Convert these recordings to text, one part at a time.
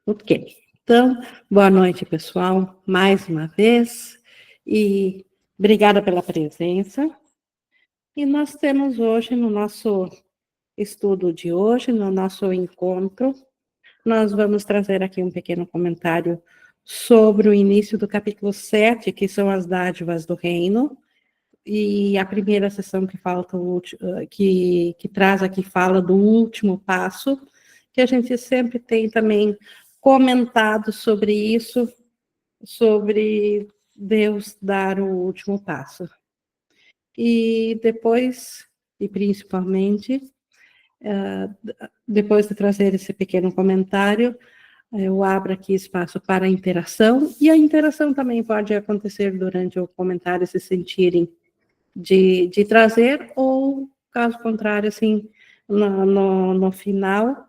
Ok. Então, boa noite, pessoal, mais uma vez, e obrigada pela presença. E nós temos hoje, no nosso estudo de hoje, no nosso encontro, nós vamos trazer aqui um pequeno comentário sobre o início do capítulo 7, que são as dádivas do reino, e a primeira sessão que traz aqui fala do último passo, que a gente sempre tem também comentado sobre isso, sobre Deus dar o último passo. E depois, e principalmente, depois de trazer esse pequeno comentário, eu abro aqui espaço para a interação, e a interação também pode acontecer durante o comentário, se sentirem de trazer, ou, caso contrário, assim, no final,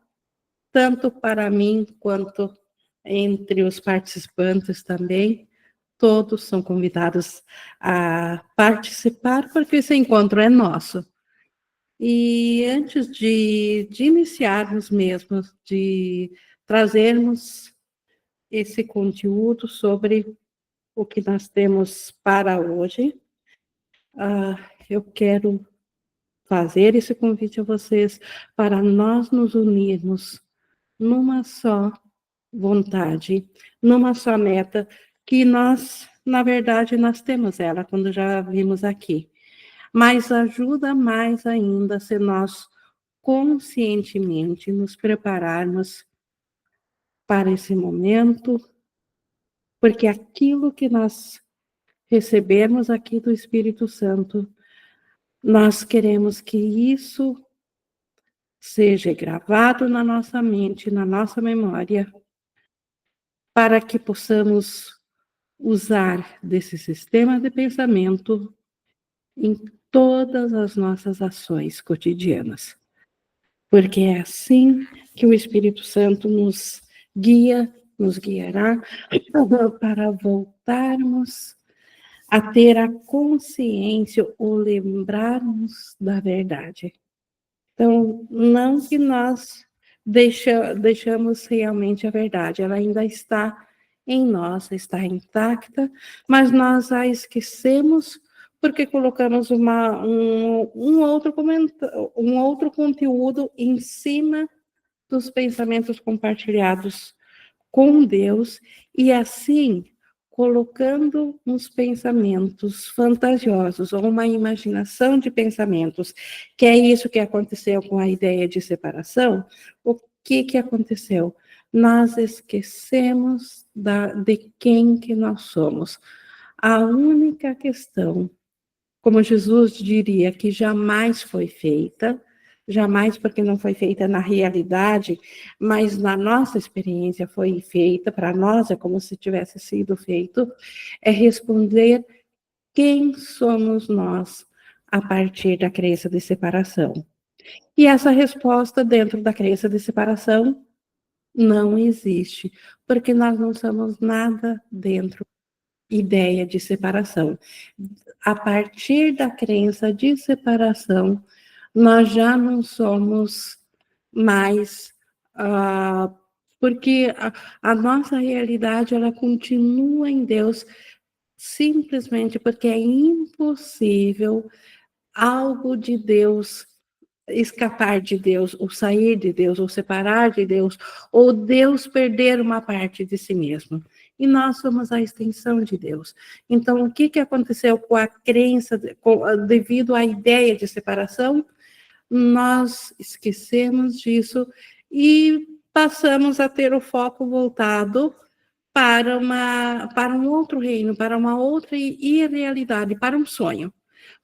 tanto para mim quanto entre os participantes também, todos são convidados a participar, porque esse encontro é nosso. E antes de iniciarmos mesmo, de trazermos esse conteúdo sobre o que nós temos para hoje, eu quero fazer esse convite a vocês para nós nos unirmos numa só vontade, numa só meta, que nós, na verdade, nós temos ela, quando já vimos aqui. Mas ajuda mais ainda se nós conscientemente nos prepararmos para esse momento, porque aquilo que nós recebemos aqui do Espírito Santo, nós queremos que isso seja gravado na nossa mente, na nossa memória, para que possamos usar desse sistema de pensamento em todas as nossas ações cotidianas. Porque é assim que o Espírito Santo nos guiará para voltarmos a ter a consciência ou lembrarmos da verdade. Então, não que nós deixamos realmente a verdade, ela ainda está em nós, está intacta, mas nós a esquecemos porque colocamos um outro conteúdo em cima dos pensamentos compartilhados com Deus, e assim colocando uns pensamentos fantasiosos, ou uma imaginação de pensamentos, que é isso que aconteceu com a ideia de separação. O que aconteceu? Nós esquecemos de quem que nós somos. A única questão, como Jesus diria, que jamais foi feita, jamais porque não foi feita na realidade, mas na nossa experiência foi feita, para nós é como se tivesse sido feito, é responder quem somos nós a partir da crença de separação. E essa resposta dentro da crença de separação não existe, porque nós não somos nada dentro da ideia de separação. A partir da crença de separação, nós já não somos mais, porque a nossa realidade ela continua em Deus, simplesmente porque é impossível algo de Deus escapar de Deus, ou sair de Deus, ou separar de Deus, ou Deus perder uma parte de si mesmo. E nós somos a extensão de Deus. Então, o que aconteceu com a crença, devido à ideia de separação? Nós esquecemos disso e passamos a ter o foco voltado para um outro reino, para uma outra irrealidade, para um sonho,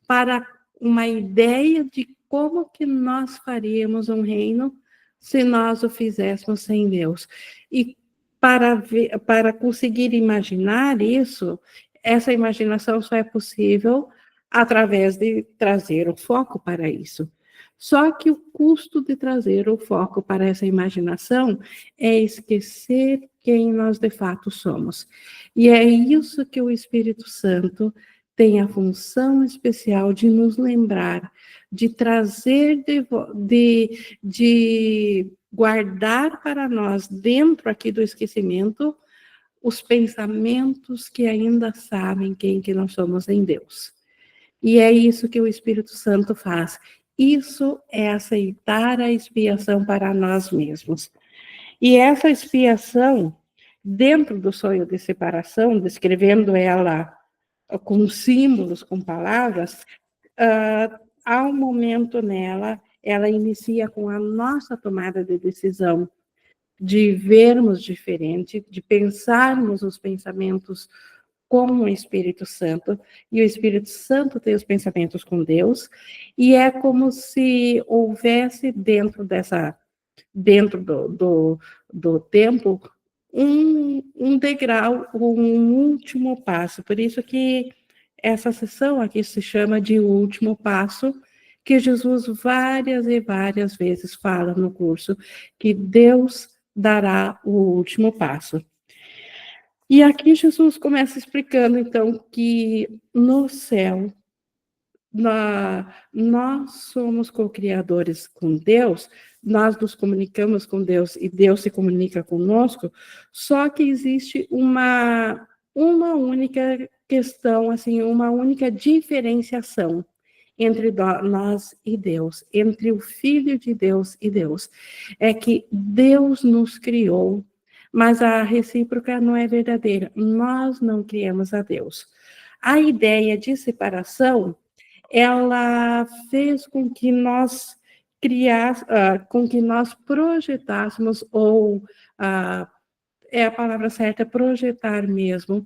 para uma ideia de como que nós faríamos um reino se nós o fizéssemos sem Deus. E para conseguir imaginar isso, essa imaginação só é possível através de trazer o foco para isso. Só que o custo de trazer o foco para essa imaginação é esquecer quem nós de fato somos. E é isso que o Espírito Santo tem a função especial de nos lembrar, de trazer, de guardar para nós, dentro aqui do esquecimento, os pensamentos que ainda sabem quem que nós somos em Deus. E é isso que o Espírito Santo faz. Isso é aceitar a expiação para nós mesmos. E essa expiação, dentro do sonho de separação, descrevendo ela com símbolos, com palavras, há um momento nela, ela inicia com a nossa tomada de decisão, de vermos diferente, de pensarmos os pensamentos com o Espírito Santo, e o Espírito Santo tem os pensamentos com Deus, e é como se houvesse dentro do tempo, um degrau, um último passo. Por isso que essa sessão aqui se chama de último passo, que Jesus várias e várias vezes fala no curso, que Deus dará o último passo. E aqui Jesus começa explicando, então, que no céu, nós somos co-criadores com Deus, nós nos comunicamos com Deus e Deus se comunica conosco, só que existe uma única questão, assim, uma única diferenciação entre nós e Deus, entre o Filho de Deus e Deus. É que Deus nos criou, mas a recíproca não é verdadeira. Nós não criamos a Deus. A ideia de separação, ela fez com que nós com que nós projetássemos, ou é a palavra certa, projetar mesmo,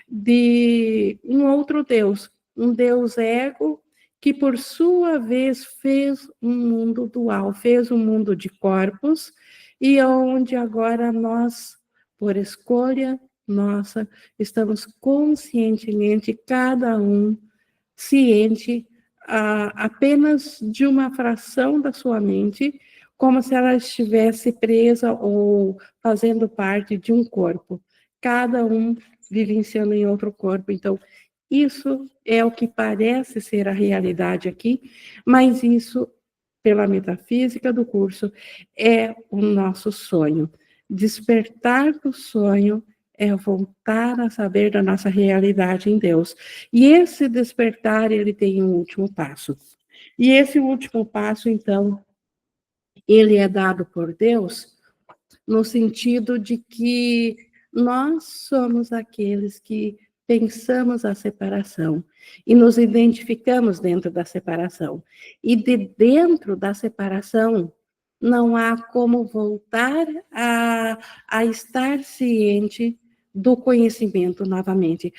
de um outro Deus, um Deus ego, que por sua vez fez um mundo dual, fez um mundo de corpos, e onde agora nós, por escolha nossa, estamos conscientemente, cada um ciente apenas de uma fração da sua mente, como se ela estivesse presa ou fazendo parte de um corpo, cada um vivenciando em outro corpo. Então, isso é o que parece ser a realidade aqui, mas isso, pela metafísica do curso, é o nosso sonho. Despertar do sonho é voltar a saber da nossa realidade em Deus. E esse despertar, ele tem um último passo. E esse último passo, então, ele é dado por Deus no sentido de que nós somos aqueles que pensamos a separação e nos identificamos dentro da separação. E de dentro da separação, não há como voltar a estar ciente do conhecimento novamente,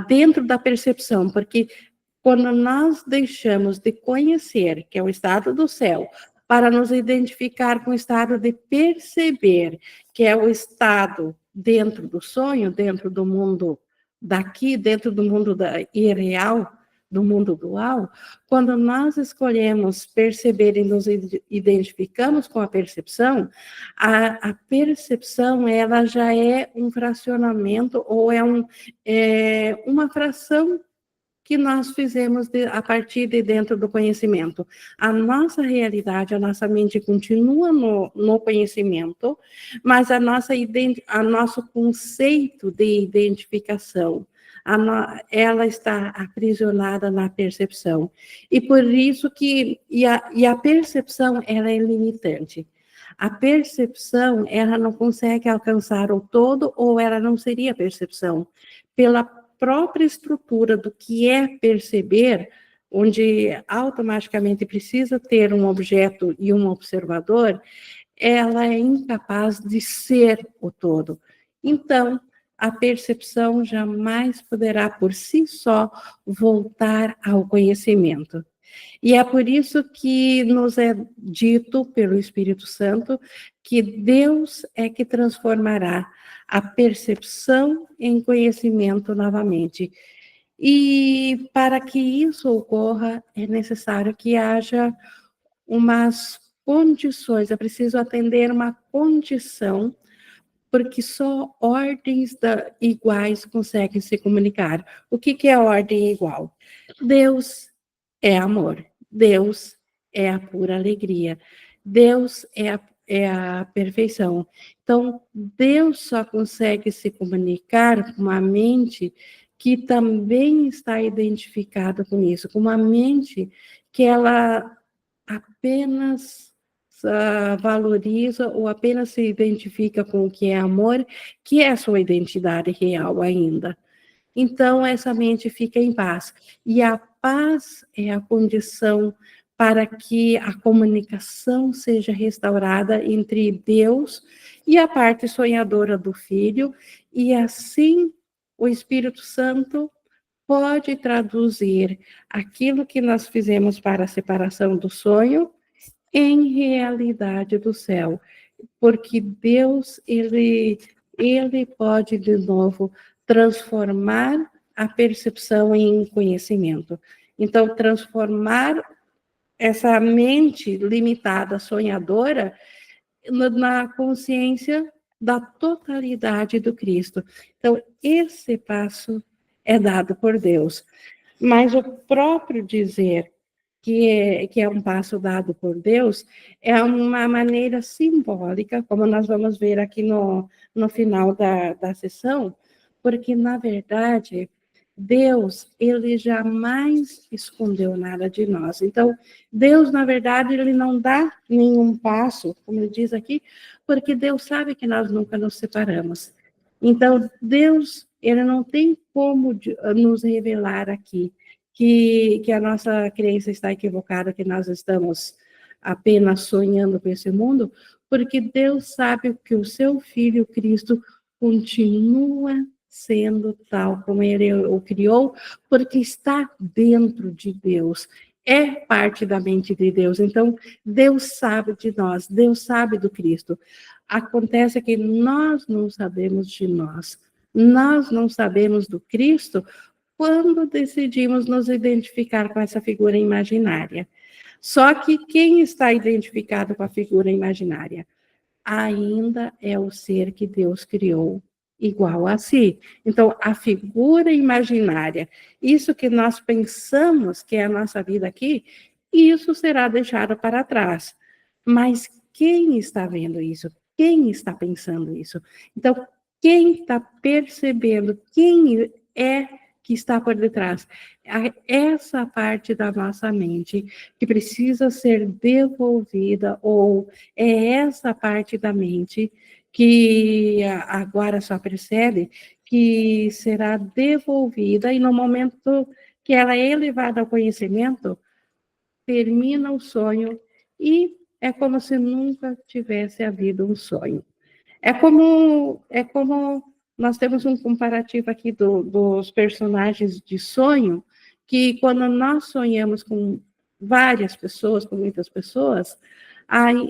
dentro da percepção, porque quando nós deixamos de conhecer, que é o estado do céu, para nos identificar com o estado de perceber, que é o estado dentro do sonho, dentro do mundo daqui, dentro do mundo irreal, do mundo dual, quando nós escolhemos perceber e nos identificamos com a percepção ela já é um fracionamento, ou é uma fração que nós fizemos a partir de dentro do conhecimento. A nossa realidade, a nossa mente continua no conhecimento, mas nosso conceito de identificação, ela está aprisionada na percepção. E por isso que a percepção, ela é limitante. A percepção, ela não consegue alcançar o todo, ou ela não seria percepção. Pela própria estrutura do que é perceber, onde automaticamente precisa ter um objeto e um observador, ela é incapaz de ser o todo. Então, a percepção jamais poderá por si só voltar ao conhecimento. E é por isso que nos é dito pelo Espírito Santo que Deus é que transformará a percepção em conhecimento novamente. E para que isso ocorra, é necessário que haja umas condições, é preciso atender uma condição porque só ordens iguais conseguem se comunicar. O que é a ordem igual? Deus é amor, Deus é a pura alegria, Deus é a perfeição. Então, Deus só consegue se comunicar com uma mente que também está identificada com isso, com uma mente que ela apenas valoriza ou apenas se identifica com o que é amor, que é a sua identidade real ainda. Então, essa mente fica em paz. E a paz é a condição para que a comunicação seja restaurada entre Deus e a parte sonhadora do filho, e assim o Espírito Santo pode traduzir aquilo que nós fizemos para a separação do sonho em realidade do céu, porque Deus, ele pode de novo transformar a percepção em conhecimento. Então, transformar essa mente limitada, sonhadora, na consciência da totalidade do Cristo. Então, esse passo é dado por Deus. Mas o próprio dizer que é um passo dado por Deus é uma maneira simbólica, como nós vamos ver aqui no final da sessão, porque, na verdade, Deus, ele jamais escondeu nada de nós. Então, Deus, na verdade, ele não dá nenhum passo, como ele diz aqui, porque Deus sabe que nós nunca nos separamos. Então, Deus, ele não tem como nos revelar aqui que a nossa crença está equivocada, que nós estamos apenas sonhando com esse mundo, porque Deus sabe que o seu Filho Cristo continua sendo tal como ele o criou, porque está dentro de Deus, é parte da mente de Deus. Então, Deus sabe de nós, Deus sabe do Cristo. Acontece que nós não sabemos de nós, nós não sabemos do Cristo quando decidimos nos identificar com essa figura imaginária. Só que quem está identificado com a figura imaginária ainda é o ser que Deus criou igual a si. Então, a figura imaginária, isso que nós pensamos que é a nossa vida aqui, isso será deixado para trás. Mas quem está vendo isso? Quem está pensando isso? Então, quem está percebendo? Quem é que está por detrás? Essa parte da nossa mente que precisa ser devolvida, ou é essa parte da mente que agora só percebe que será devolvida, e no momento que ela é elevada ao conhecimento, termina o sonho e é como se nunca tivesse havido um sonho. É como nós temos um comparativo aqui dos personagens de sonho, que quando nós sonhamos com várias pessoas, com muitas pessoas,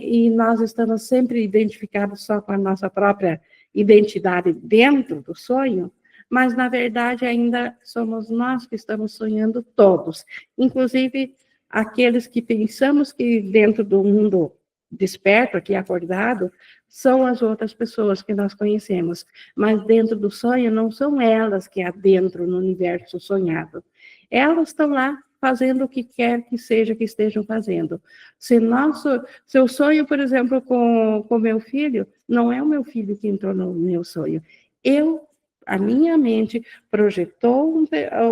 e nós estamos sempre identificados só com a nossa própria identidade dentro do sonho, mas na verdade ainda somos nós que estamos sonhando todos, inclusive aqueles que pensamos que dentro do mundo desperto, aqui acordado, são as outras pessoas que nós conhecemos, mas dentro do sonho não são elas que adentram no universo sonhado. Elas estão lá fazendo o que quer que seja que estejam fazendo. Se eu sonho, por exemplo, com meu filho, não é o meu filho que entrou no meu sonho. A minha mente projetou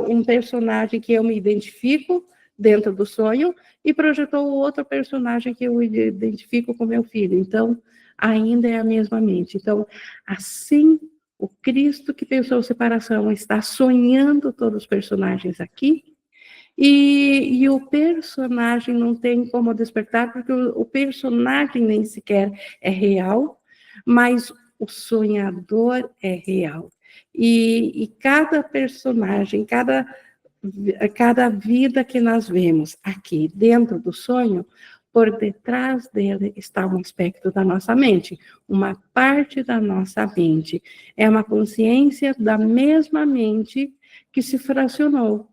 um personagem que eu me identifico dentro do sonho e projetou outro personagem que eu identifico com meu filho. Então, ainda é a mesma mente. Então, assim, o Cristo que pensou separação está sonhando todos os personagens aqui, e o personagem não tem como despertar, porque o personagem nem sequer é real, mas o sonhador é real. E cada personagem, cada vida que nós vemos aqui dentro do sonho, por detrás dele está um aspecto da nossa mente, uma parte da nossa mente. É uma consciência da mesma mente que se fracionou,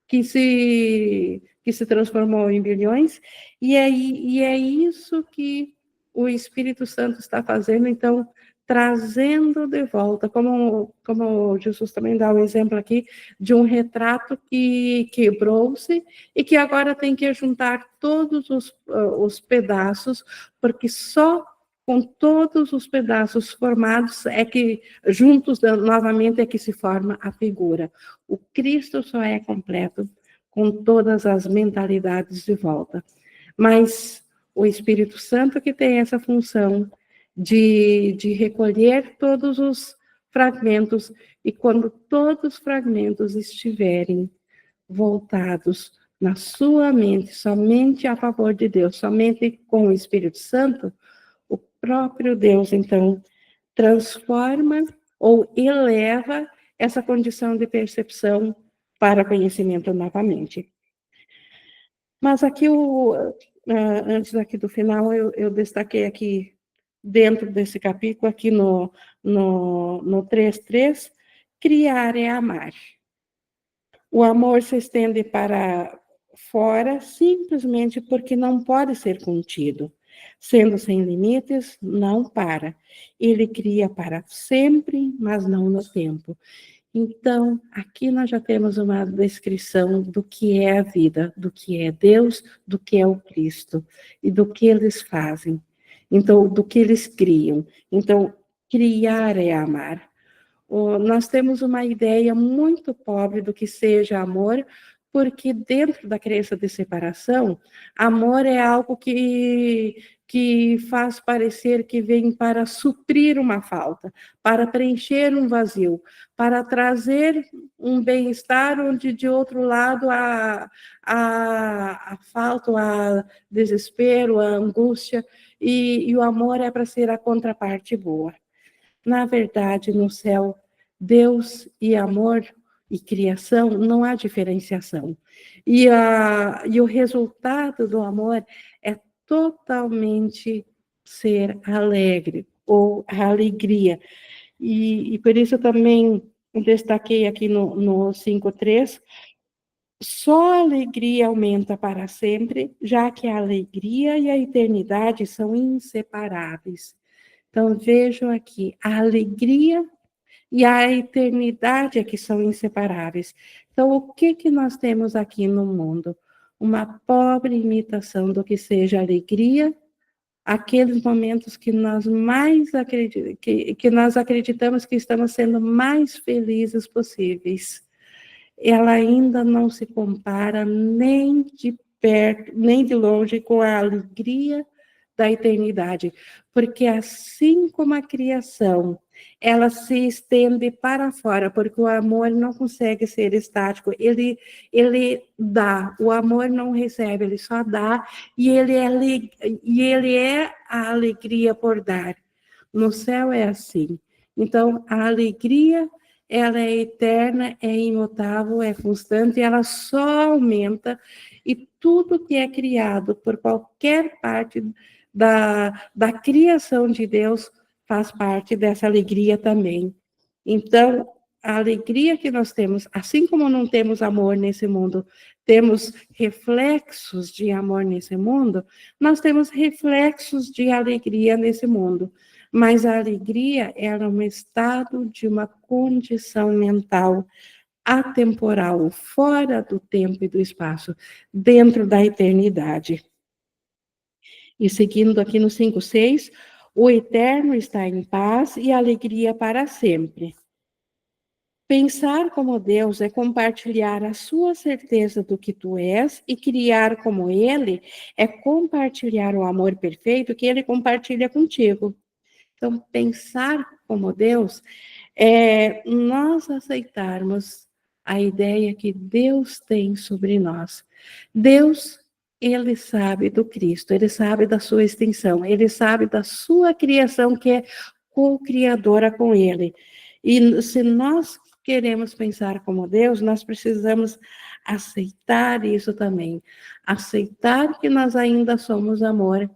que se transformou em bilhões, e é isso que o Espírito Santo está fazendo, então, trazendo de volta, como Jesus também dá um exemplo aqui, de um retrato que quebrou-se e que agora tem que juntar todos os pedaços, porque só com todos os pedaços formados é que, juntos novamente, é que se forma a figura. O Cristo só é completo com todas as mentalidades de volta. Mas o Espírito Santo que tem essa função de recolher todos os fragmentos, e quando todos os fragmentos estiverem voltados na sua mente, somente a favor de Deus, somente com o Espírito Santo, o próprio Deus, então, transforma ou eleva essa condição de percepção para conhecimento novamente. Mas aqui, antes aqui do final, eu destaquei aqui, dentro desse capítulo, aqui no 3.3, criar é amar. O amor se estende para fora simplesmente porque não pode ser contido. Sendo sem limites, não para. Ele cria para sempre, mas não no tempo. Então, aqui nós já temos uma descrição do que é a vida, do que é Deus, do que é o Cristo e do que eles fazem. Então, do que eles criam. Então, criar é amar. Nós temos uma ideia muito pobre do que seja amor, porque dentro da crença de separação, amor é algo que faz parecer que vem para suprir uma falta, para preencher um vazio, para trazer um bem-estar onde de outro lado a falta, a desespero, a angústia, e o amor é para ser a contraparte boa. Na verdade, no céu, Deus e amor e criação, não há diferenciação. E o resultado do amor é totalmente ser alegre, ou a alegria. E por isso eu também destaquei aqui no 5.3, só a alegria aumenta para sempre, já que a alegria e a eternidade são inseparáveis. Então, vejam aqui, a alegria e a eternidade é que são inseparáveis. Então, o que nós temos aqui no mundo? Uma pobre imitação do que seja alegria, aqueles momentos que nós mais que nós acreditamos que estamos sendo mais felizes possíveis. Ela ainda não se compara nem de perto, nem de longe com a alegria da eternidade, porque assim como a criação, ela se estende para fora, porque o amor não consegue ser estático, ele dá, o amor não recebe, ele só dá, e ele é a alegria por dar. No céu é assim. Então, a alegria, ela é eterna, é imutável, é constante, ela só aumenta, e tudo que é criado por qualquer parte da criação de Deus faz parte dessa alegria também. Então, a alegria que nós temos, assim como não temos amor nesse mundo, temos reflexos de amor nesse mundo, nós temos reflexos de alegria nesse mundo. Mas a alegria era um estado de uma condição mental atemporal, fora do tempo e do espaço, dentro da eternidade. E seguindo aqui no 5.6, o eterno está em paz e alegria para sempre. Pensar como Deus é compartilhar a sua certeza do que tu és, e criar como Ele é compartilhar o amor perfeito que Ele compartilha contigo. Então, pensar como Deus é nós aceitarmos a ideia que Deus tem sobre nós. Deus, ele sabe do Cristo, ele sabe da sua extensão, ele sabe da sua criação, que é co-criadora com ele. E se nós queremos pensar como Deus, nós precisamos aceitar isso também. Aceitar que nós ainda somos amor,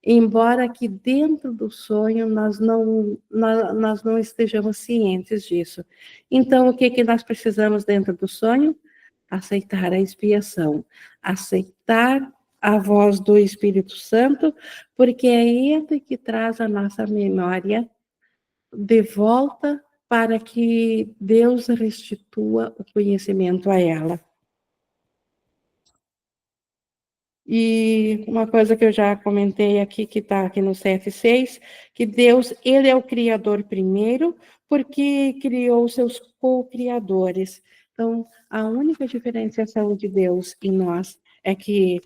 embora que dentro do sonho nós não estejamos cientes disso. Então, o que nós precisamos dentro do sonho? Aceitar a expiação, aceitar a voz do Espírito Santo, porque é ele que traz a nossa memória de volta para que Deus restitua o conhecimento a ela. E uma coisa que eu já comentei aqui, que está aqui no 7,6, que Deus, ele é o Criador primeiro, porque criou seus co-criadores. Então, a única diferenciação de Deus em nós é que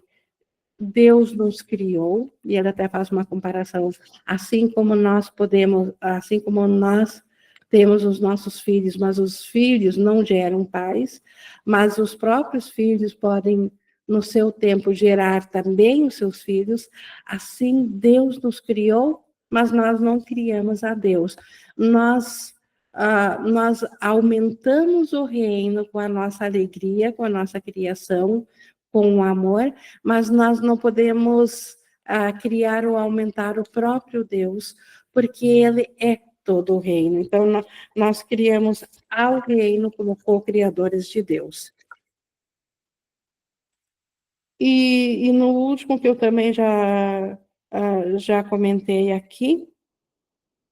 Deus nos criou, e ele até faz uma comparação, assim como nós podemos, assim como nós temos os nossos filhos, mas os filhos não geram pais, mas os próprios filhos podem, no seu tempo, gerar também os seus filhos, assim Deus nos criou, mas nós não criamos a Deus. Nós aumentamos o reino com a nossa alegria, com a nossa criação, com o amor, mas nós não podemos criar ou aumentar o próprio Deus, porque ele é todo o reino. Então, nós criamos ao reino como co-criadores de Deus. E no último, que eu também já comentei aqui,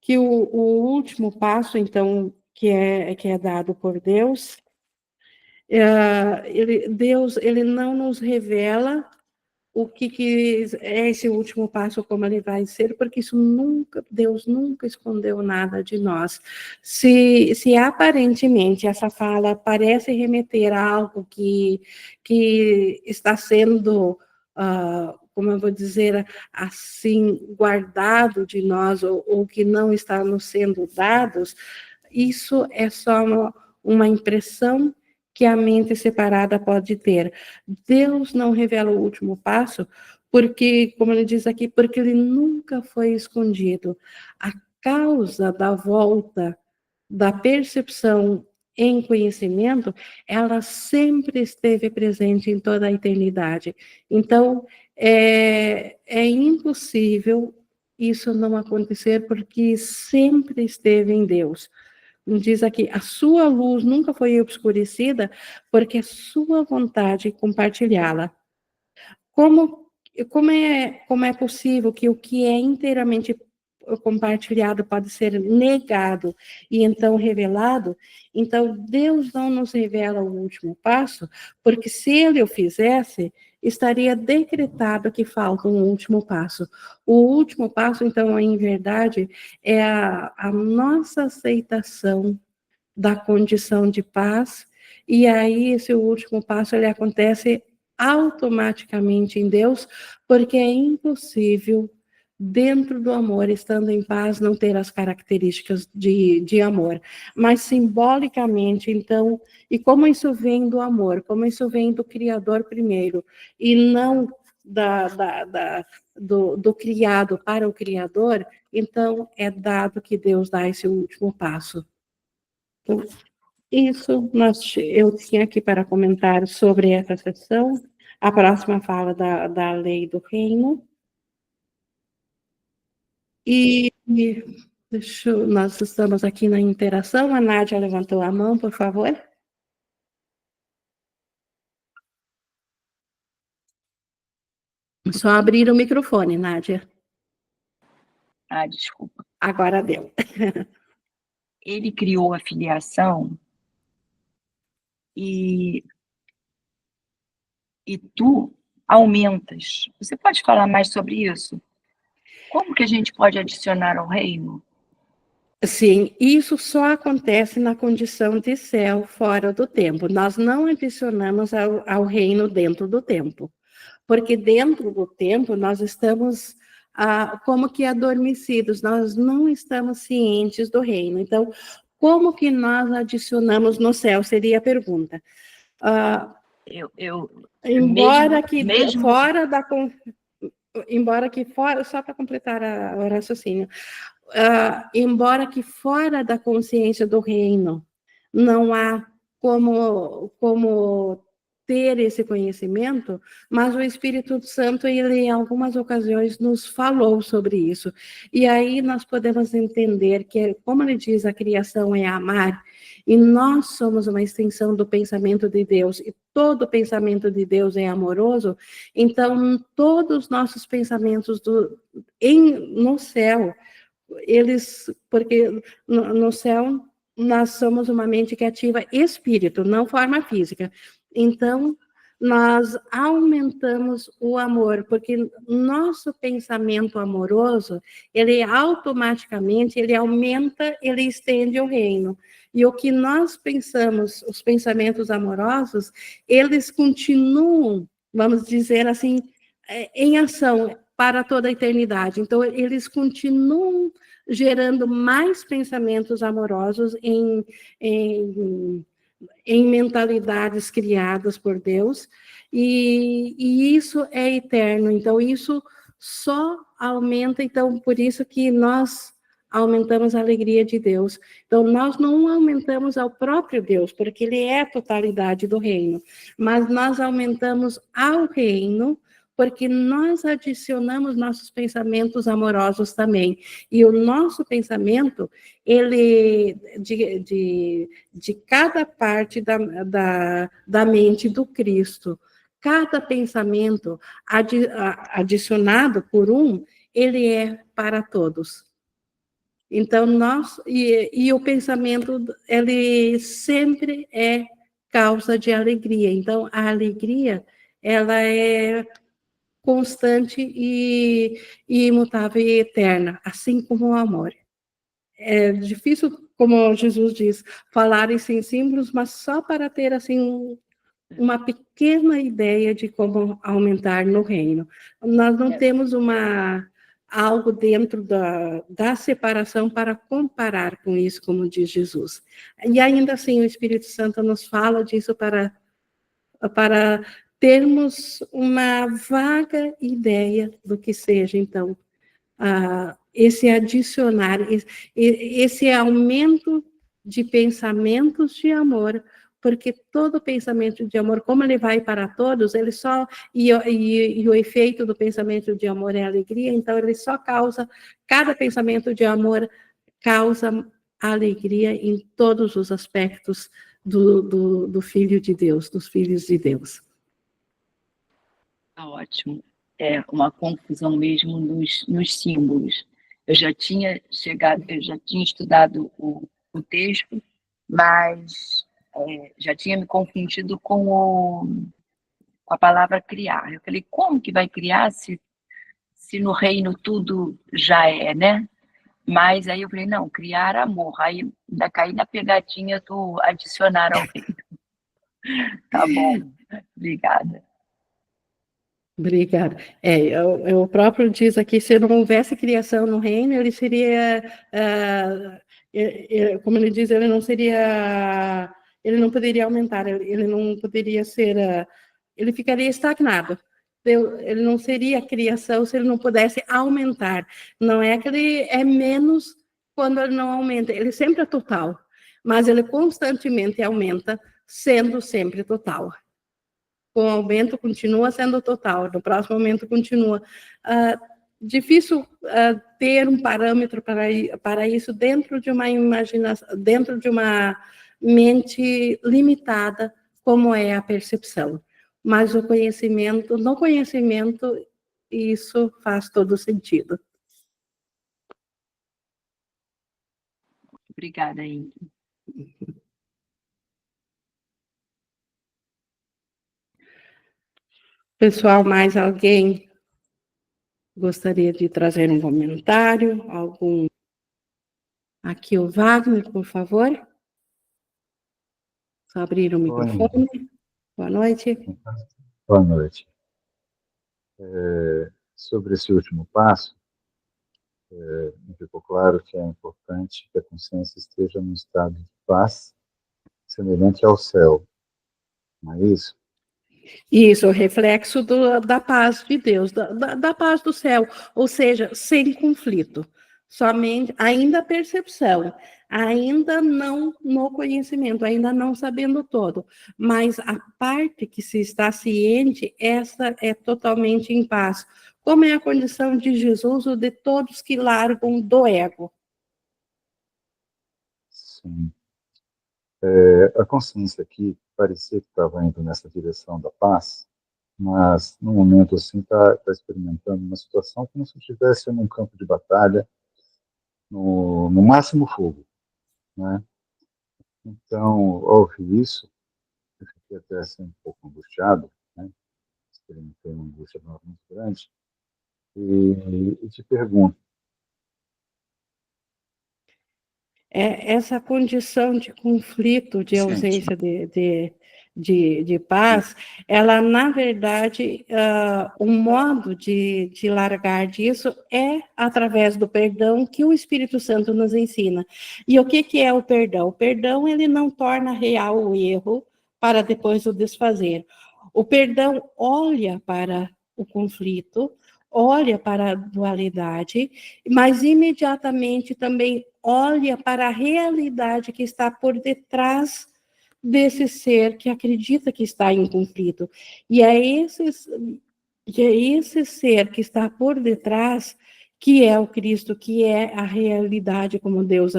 que o último passo, então, que é dado por Deus, Deus, ele não nos revela o que é esse último passo, como ele vai ser, porque Deus nunca escondeu nada de nós. Se aparentemente essa fala parece remeter a algo que está sendo, como eu vou dizer, assim, guardado de nós, ou que não está nos sendo dados, isso é só uma impressão que a mente separada pode ter. Deus não revela o último passo, porque, como ele diz aqui, porque ele nunca foi escondido. A causa da volta da percepção em conhecimento, ela sempre esteve presente em toda a eternidade. Então, é impossível isso não acontecer, porque sempre esteve em Deus. Diz aqui, a sua luz nunca foi obscurecida, porque é sua vontade compartilhá-la. Como é possível que o que é inteiramente compartilhado pode ser negado e então revelado? Então, Deus não nos revela o último passo, porque se ele o fizesse, estaria decretado que falta um último passo. O último passo, então, em verdade, é a nossa aceitação da condição de paz, e aí esse último passo ele acontece automaticamente em Deus, porque é impossível, dentro do amor, estando em paz, não ter as características de amor. Mas simbolicamente, então, e como isso vem do amor, como isso vem do Criador primeiro, e não do criado para o Criador, então é dado que Deus dá esse último passo. Então, isso eu tinha aqui para comentar sobre essa sessão. A próxima fala da lei do reino. Nós estamos aqui na interação. A Nádia levantou a mão, por favor. Só abrir o microfone, Nádia. Desculpa. Agora deu. Ele criou a filiação e tu aumentas. Você pode falar mais sobre isso? Como que a gente pode adicionar ao reino? Sim, isso só acontece na condição de céu fora do tempo. Nós não adicionamos ao reino dentro do tempo, porque dentro do tempo nós estamos como que adormecidos, nós não estamos cientes do reino. Então, como que nós adicionamos no céu? Seria a pergunta. Embora que fora, só para completar o raciocínio, embora que fora da consciência do reino não há como ter esse conhecimento, mas o Espírito Santo, ele em algumas ocasiões nos falou sobre isso. E aí nós podemos entender que, como ele diz, a criação é amar, e nós somos uma extensão do pensamento de Deus, e todo pensamento de Deus é amoroso, então todos os nossos pensamentos no céu, porque no céu nós somos uma mente que ativa espírito, não forma física. Então, nós aumentamos o amor, porque nosso pensamento amoroso, ele automaticamente, ele aumenta, ele estende o reino. E o que nós pensamos, os pensamentos amorosos, eles continuam, vamos dizer assim, em ação para toda a eternidade. Então, eles continuam gerando mais pensamentos amorosos em mentalidades criadas por Deus, e isso é eterno. Então, isso só aumenta, então, por isso que nós aumentamos a alegria de Deus. Então, nós não aumentamos ao próprio Deus, porque ele é a totalidade do reino, mas nós aumentamos ao reino, porque nós adicionamos nossos pensamentos amorosos também. E o nosso pensamento, ele, de cada parte da mente do Cristo, cada pensamento adicionado por um, ele é para todos. Então, e o pensamento, ele sempre é causa de alegria. Então, a alegria, ela é constante e imutável e eterna, assim como o amor. É difícil, como Jesus diz, falar em símbolos, mas só para ter assim uma pequena ideia de como aumentar no reino. Nós não temos algo dentro da separação para comparar com isso, como diz Jesus. E ainda assim o Espírito Santo nos fala disso para termos uma vaga ideia do que seja, então, esse adicionar, esse aumento de pensamentos de amor, porque todo pensamento de amor, como ele vai para todos, ele só, e o efeito do pensamento de amor é alegria, então ele só causa, cada pensamento de amor causa alegria em todos os aspectos do Filho de Deus, dos filhos de Deus. Tá ótimo. É uma confusão mesmo nos símbolos. Eu já tinha estudado o texto, mas já tinha me confundido com a palavra criar. Eu falei, como que vai criar se no reino tudo já é, né? Mas aí eu falei, não, criar amor. Aí ainda caí na pegadinha do adicionar ao reino. Tá bom, obrigada. Obrigada. O próprio diz aqui, se não houvesse criação no reino, ele seria, como ele diz, ele não poderia aumentar, ele não poderia ser, ele ficaria estagnado. Ele não seria criação se ele não pudesse aumentar. Não é que ele é menos quando ele não aumenta, ele sempre é total, mas ele constantemente aumenta, sendo sempre total. Com o aumento continua sendo total, no próximo aumento continua. Difícil ter um parâmetro para isso dentro de uma imaginação, dentro de uma mente limitada, como é a percepção. Mas no conhecimento, isso faz todo sentido. Obrigada, Ingrid. Pessoal, mais alguém gostaria de trazer um comentário? Aqui o Wagner, por favor. Só abrir o microfone. Boa noite. Boa noite. Sobre esse último passo, me ficou claro que é importante que a consciência esteja num estado de paz semelhante ao céu. Não é isso? Isso, o reflexo da paz de Deus, da paz do céu, ou seja, sem conflito, somente, ainda percepção, ainda não no conhecimento, ainda não sabendo todo, mas a parte que se está ciente, essa é totalmente em paz. Como é a condição de Jesus ou de todos que largam do ego? Sim. A consciência aqui parecia que estava indo nessa direção da paz, mas no momento assim está experimentando uma situação como se estivesse num campo de batalha, no máximo fogo, né? Então, ao ouvir isso, eu fiquei até assim um pouco angustiado, né? Experimentei uma angústia muito grande, e te pergunto, Essa condição de conflito, de sente, ausência de paz, ela, na verdade, um modo de largar disso é através do perdão que o Espírito Santo nos ensina. E o que é o perdão? O perdão, ele não torna real o erro para depois o desfazer. O perdão olha para o conflito, olha para a dualidade, mas imediatamente também olha para a realidade que está por detrás desse ser que acredita que está em conflito. E é esse ser que está por detrás que é o Cristo, que é a realidade como Deus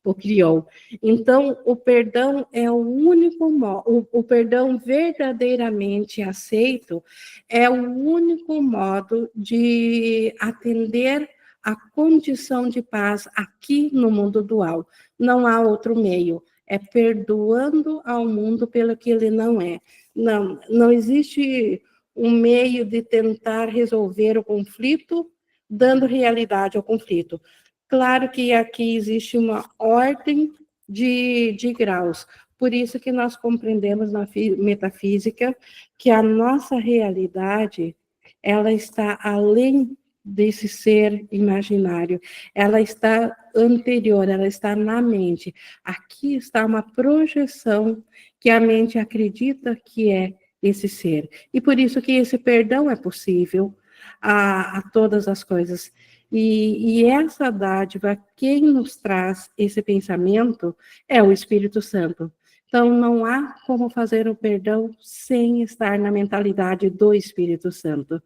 o criou. Então, o perdão é o único modo, o perdão verdadeiramente aceito é o único modo de atender a condição de paz aqui no mundo dual. Não há outro meio. É perdoando ao mundo pelo que ele não é. Não existe um meio de tentar resolver o conflito dando realidade ao conflito. Claro que aqui existe uma ordem de graus. Por isso que nós compreendemos na metafísica que a nossa realidade ela está além desse ser imaginário, ela está anterior, ela está na mente. Aqui está uma projeção que a mente acredita que é esse ser. E por isso que esse perdão é possível a todas as coisas. E essa dádiva, quem nos traz esse pensamento é o Espírito Santo. Então, não há como fazer o perdão sem estar na mentalidade do Espírito Santo.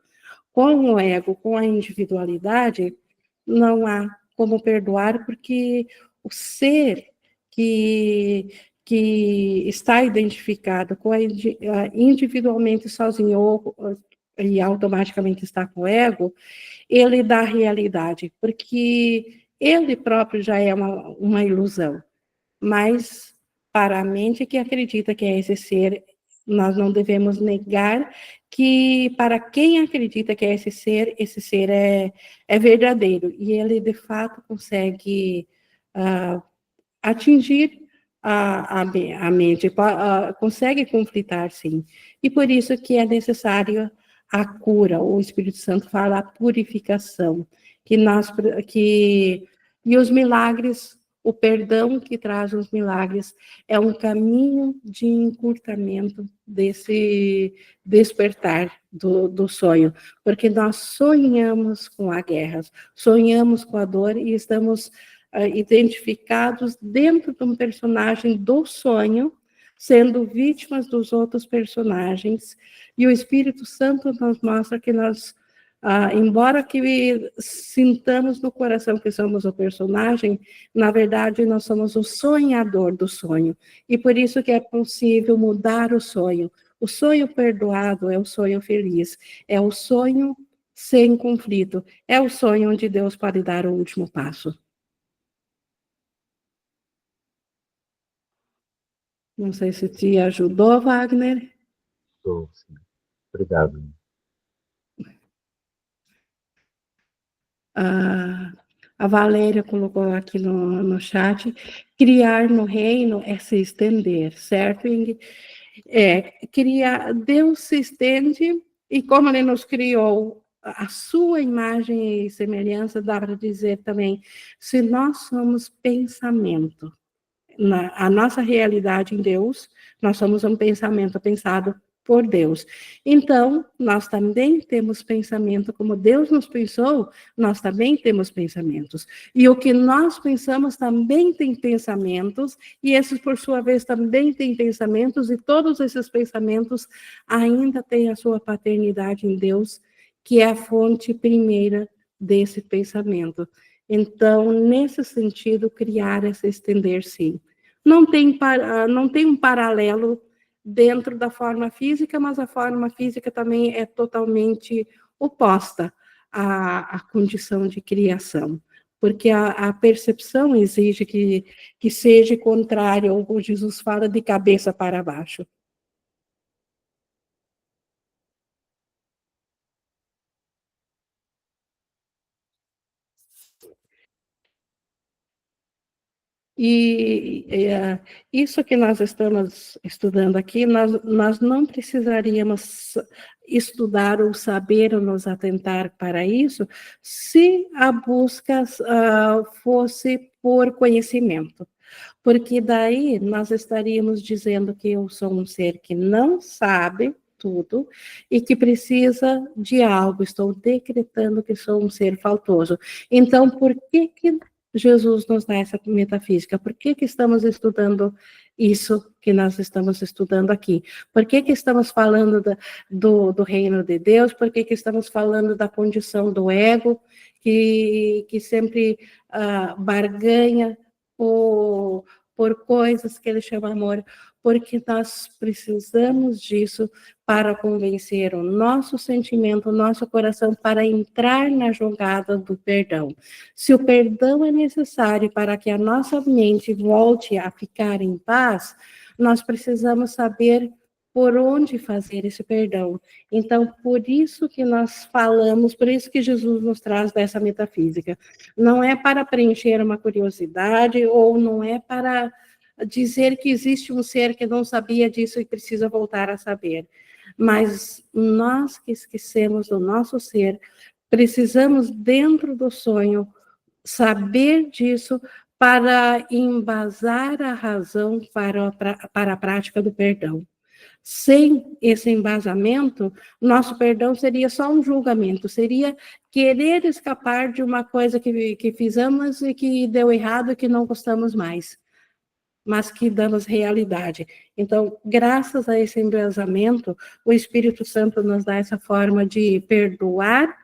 Com o ego, com a individualidade, não há como perdoar, porque o ser que está identificado com individualmente sozinho e automaticamente está com o ego, ele dá realidade, porque ele próprio já é uma ilusão. Mas para a mente que acredita que é esse ser, nós não devemos negar que para quem acredita que é esse ser é verdadeiro, e ele de fato consegue atingir a mente, consegue conflitar, sim. E por isso que é necessário a cura, o Espírito Santo fala a purificação, e os milagres, o perdão que traz os milagres é um caminho de encurtamento desse despertar do sonho, porque nós sonhamos com a guerra, sonhamos com a dor e estamos identificados dentro de um personagem do sonho, sendo vítimas dos outros personagens, e o Espírito Santo nos mostra que nós, embora que sintamos no coração que somos o personagem, na verdade nós somos o sonhador do sonho, e por isso que é possível mudar o sonho. O sonho perdoado é o sonho feliz, é o sonho sem conflito, é o sonho onde Deus pode dar o último passo. Não sei se te ajudou, Wagner. sim. Obrigado. A Valéria colocou aqui no chat, criar no reino é se estender, certo, Ingrid? Deus se estende, e como ele nos criou a sua imagem e semelhança, dá para dizer também, se nós somos pensamento, a nossa realidade em Deus, nós somos um pensamento pensado por Deus. Então, nós também temos pensamento, como Deus nos pensou, nós também temos pensamentos. E o que nós pensamos também tem pensamentos, e esses, por sua vez, também têm pensamentos, e todos esses pensamentos ainda têm a sua paternidade em Deus, que é a fonte primeira desse pensamento. Então, nesse sentido, criar é se estender, sim. Não tem um paralelo dentro da forma física, mas a forma física também é totalmente oposta à condição de criação, porque a percepção exige que seja contrário ao que Jesus fala de cabeça para baixo. E isso que nós estamos estudando aqui, nós não precisaríamos estudar ou saber ou nos atentar para isso se a busca fosse por conhecimento. Porque daí nós estaríamos dizendo que eu sou um ser que não sabe tudo e que precisa de algo, estou decretando que sou um ser faltoso. Então, por que Jesus nos dá essa metafísica? Por que estamos estudando isso que nós estamos estudando aqui? Por que estamos falando do reino de Deus? Por que estamos falando da condição do ego, que sempre barganha por coisas que ele chama amor? Porque nós precisamos disso para convencer o nosso sentimento, o nosso coração, para entrar na jogada do perdão. Se o perdão é necessário para que a nossa mente volte a ficar em paz, nós precisamos saber por onde fazer esse perdão. Então, por isso que nós falamos, por isso que Jesus nos traz dessa metafísica. Não é para preencher uma curiosidade, ou não é para dizer que existe um ser que não sabia disso e precisa voltar a saber. Mas nós que esquecemos do nosso ser, precisamos, dentro do sonho, saber disso para embasar a razão para a prática do perdão. Sem esse embasamento, nosso perdão seria só um julgamento, seria querer escapar de uma coisa que fizemos e que deu errado e que não gostamos mais, mas que damos realidade. Então, graças a esse embasamento, o Espírito Santo nos dá essa forma de perdoar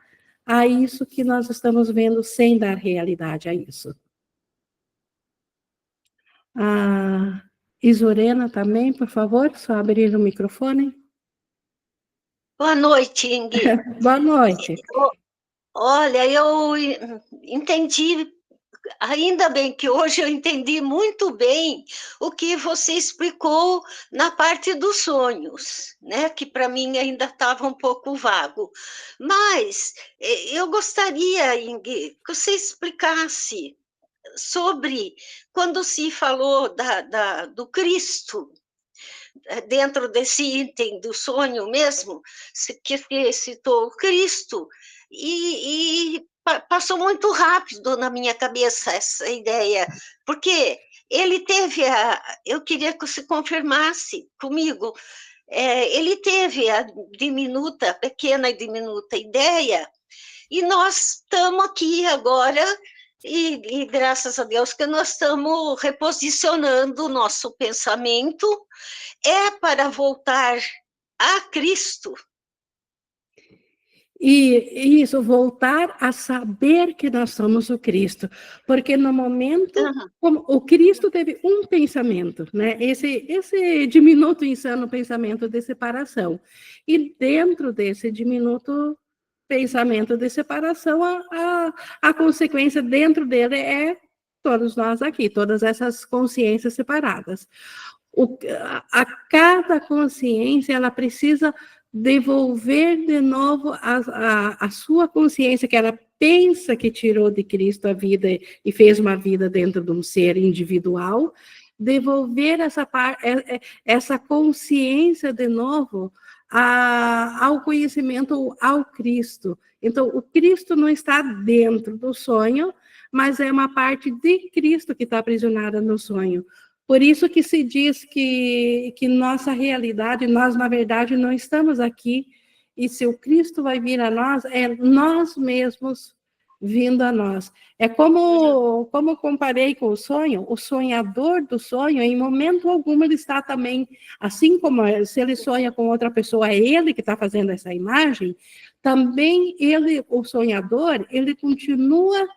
a isso que nós estamos vendo sem dar realidade a isso. A Isorena também, por favor, só abrir o microfone. Boa noite, Ingrid. Boa noite. Olha, eu entendi, ainda bem que hoje eu entendi muito bem o que você explicou na parte dos sonhos, né? Que para mim ainda estava um pouco vago. Mas eu gostaria, Ingrid, que você explicasse sobre quando se falou do Cristo, dentro desse item do sonho mesmo, que se citou o Cristo, e passou muito rápido na minha cabeça essa ideia, porque ele teve eu queria que você confirmasse comigo, ele teve a pequena e diminuta ideia, e nós estamos aqui agora, e graças a Deus que nós estamos reposicionando o nosso pensamento, para voltar a Cristo. E isso, voltar a saber que nós somos o Cristo, porque no momento, como o Cristo teve um pensamento, né? Esse diminuto insano pensamento de separação, e dentro desse diminuto pensamento de separação, a consequência dentro dele é todos nós aqui, todas essas consciências separadas. A cada consciência, ela precisa devolver de novo a sua consciência, que ela pensa que tirou de Cristo a vida e fez uma vida dentro de um ser individual, devolver essa consciência de novo ao conhecimento, ao Cristo. Então, o Cristo não está dentro do sonho, mas é uma parte de Cristo que está aprisionada no sonho. Por isso que se diz que nossa realidade, nós, na verdade, não estamos aqui, e se o Cristo vai vir a nós, é nós mesmos vindo a nós. É como eu comparei com o sonhador do sonho, em momento algum ele está também, assim como se ele sonha com outra pessoa, é ele que está fazendo essa imagem, também ele, o sonhador, ele continua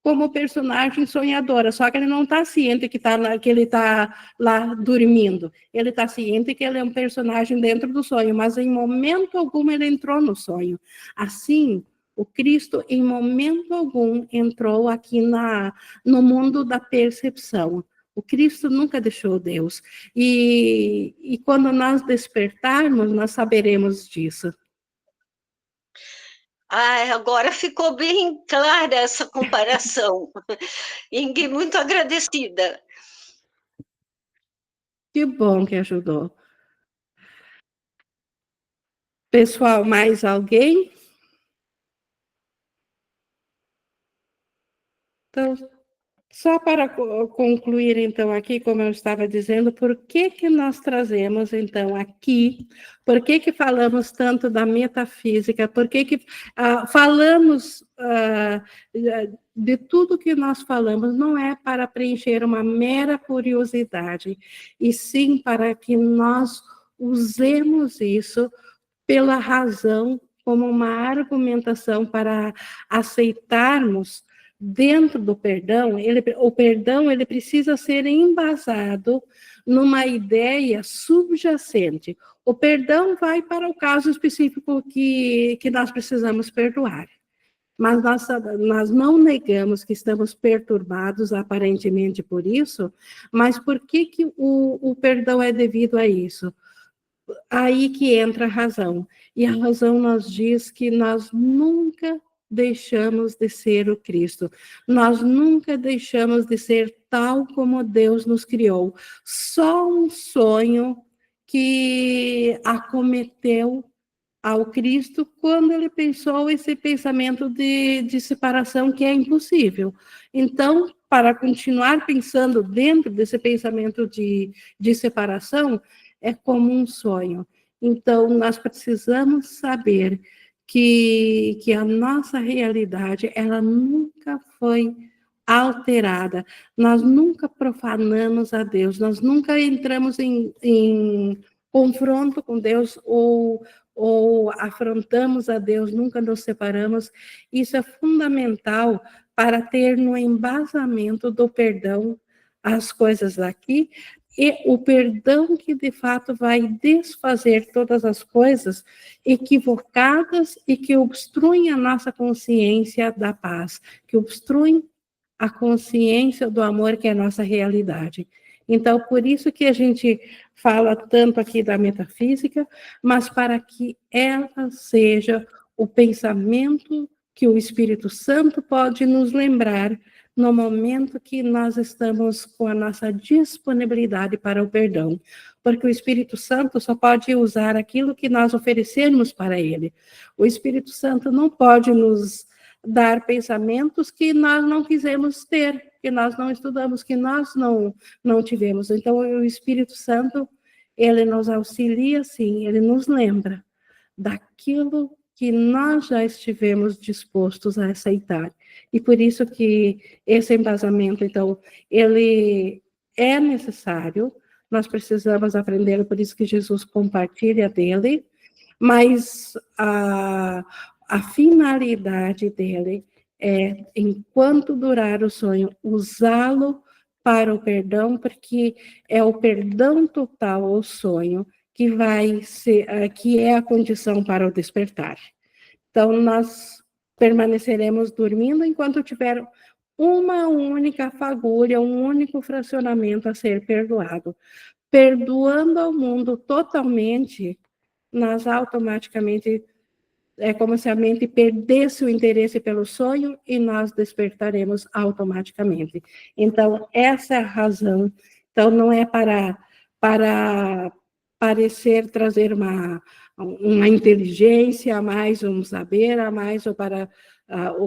como personagem sonhadora, só que ele não está ciente que ele está lá dormindo. Ele está ciente que ele é um personagem dentro do sonho, mas em momento algum ele entrou no sonho. Assim, o Cristo, em momento algum, entrou aqui no mundo da percepção. O Cristo nunca deixou Deus. E quando nós despertarmos, nós saberemos disso. Agora ficou bem clara essa comparação. Ingrid, muito agradecida. Que bom que ajudou. Pessoal, mais alguém? Então, só para concluir, então, aqui, como eu estava dizendo, por que nós trazemos, então, aqui, por que falamos tanto da metafísica, por que falamos de tudo que nós falamos, não é para preencher uma mera curiosidade, e sim para que nós usemos isso pela razão como uma argumentação para aceitarmos dentro do perdão, o perdão ele precisa ser embasado numa ideia subjacente. O perdão vai para o caso específico que nós precisamos perdoar. Mas nós não negamos que estamos perturbados aparentemente por isso, mas por que o perdão é devido a isso? Aí que entra a razão. E a razão nos diz que nós nunca deixamos de ser o Cristo. Nós nunca deixamos de ser tal como Deus nos criou. Só um sonho que acometeu ao Cristo quando ele pensou esse pensamento de separação que é impossível. Então, para continuar pensando dentro desse pensamento de separação, é como um sonho. Então, nós precisamos saber que a nossa realidade, ela nunca foi alterada. Nós nunca profanamos a Deus, nós nunca entramos em confronto com Deus ou afrontamos a Deus, nunca nos separamos. Isso é fundamental para ter no embasamento do perdão as coisas daqui, e o perdão que de fato vai desfazer todas as coisas equivocadas e que obstruem a nossa consciência da paz, que obstruem a consciência do amor que é a nossa realidade. Então, por isso que a gente fala tanto aqui da metafísica, mas para que ela seja o pensamento que o Espírito Santo pode nos lembrar no momento que nós estamos com a nossa disponibilidade para o perdão. Porque o Espírito Santo só pode usar aquilo que nós oferecermos para ele. O Espírito Santo não pode nos dar pensamentos que nós não quisemos ter, que nós não estudamos, que nós não tivemos. Então, o Espírito Santo, ele nos auxilia, sim, ele nos lembra daquilo que nós já estivemos dispostos a aceitar. E por isso que esse embasamento, então, ele é necessário, nós precisamos aprender, por isso que Jesus compartilha dele, mas a finalidade dele é, enquanto durar o sonho, usá-lo para o perdão, porque é o perdão total ao sonho que vai ser, que é a condição para o despertar. Então, nós permaneceremos dormindo enquanto tiver uma única fagulha, um único fracionamento a ser perdoado. Perdoando ao mundo totalmente, nós automaticamente, é como se a mente perdesse o interesse pelo sonho e nós despertaremos automaticamente. Então, essa é a razão. Então, não é para parecer trazer uma inteligência a mais, um saber a mais, ou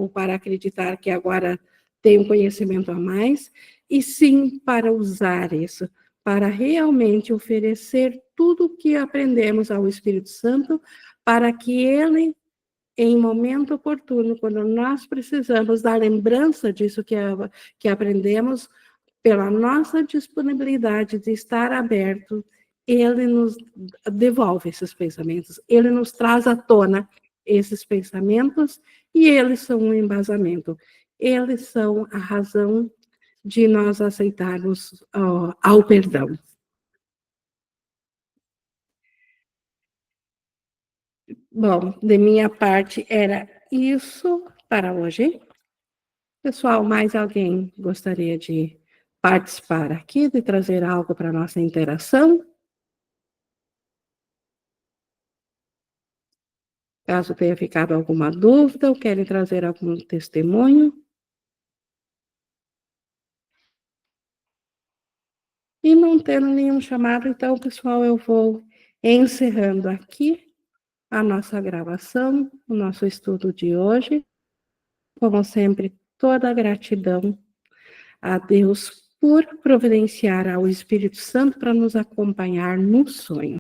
para acreditar que agora tem um conhecimento a mais. e sim para usar isso, para realmente oferecer tudo o que aprendemos ao Espírito Santo, para que ele, em momento oportuno, quando nós precisamos da lembrança disso que aprendemos, pela nossa disponibilidade de estar aberto, ele nos devolve esses pensamentos, ele nos traz à tona esses pensamentos, e eles são um embasamento, eles são a razão de nós aceitarmos ao perdão. Bom, de minha parte era isso para hoje. Pessoal, mais alguém gostaria de participar aqui, de trazer algo para a nossa interação? Caso tenha ficado alguma dúvida ou querem trazer algum testemunho. E não tendo nenhum chamado, então, pessoal, eu vou encerrando aqui a nossa gravação, o nosso estudo de hoje. Como sempre, toda a gratidão a Deus por providenciar ao Espírito Santo para nos acompanhar no sonho.